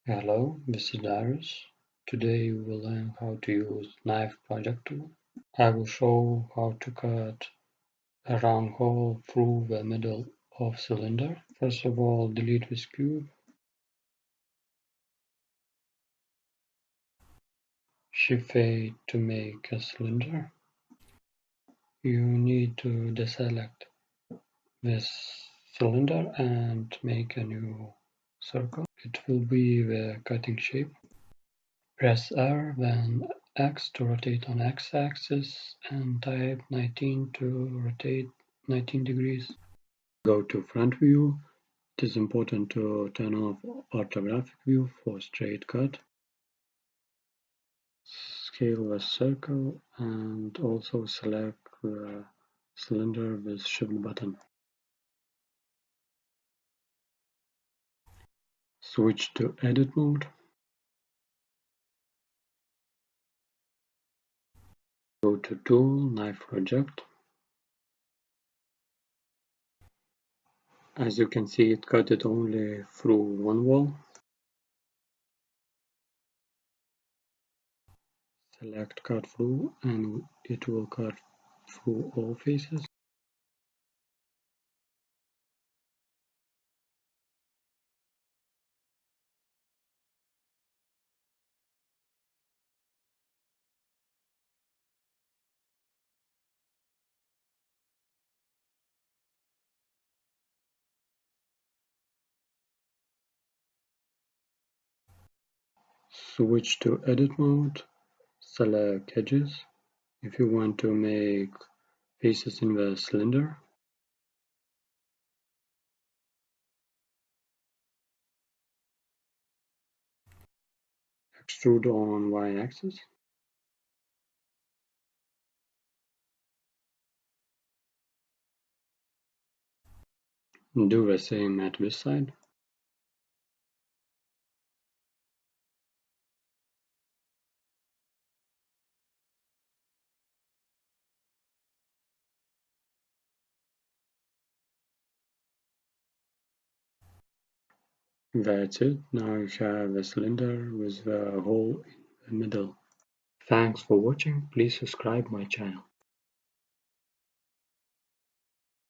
Hello, this is Darius. Today we will learn how to use knife project tool. I will show how to cut a round hole through the middle of cylinder. First of all, delete this cube. Shift A to make a cylinder. You need to deselect this cylinder and make a new circle. It will be the cutting shape. Press R, then X to rotate on X-axis, and type 19 to rotate 19 degrees. Go to front view. It is important to turn off orthographic view for straight cut. Scale the circle and also select the cylinder with Shift button. Switch to edit mode. Go to Tool, Knife Project. As you can see, it cut it only through one wall. Select Cut Through and it will cut through all faces. Switch to Edit mode. Select Edges if you want to make faces in the cylinder. Extrude on Y-axis. Do the same at this side. That's it. Now you have a cylinder with the hole in the middle. Thanks for watching. Please subscribe my channel.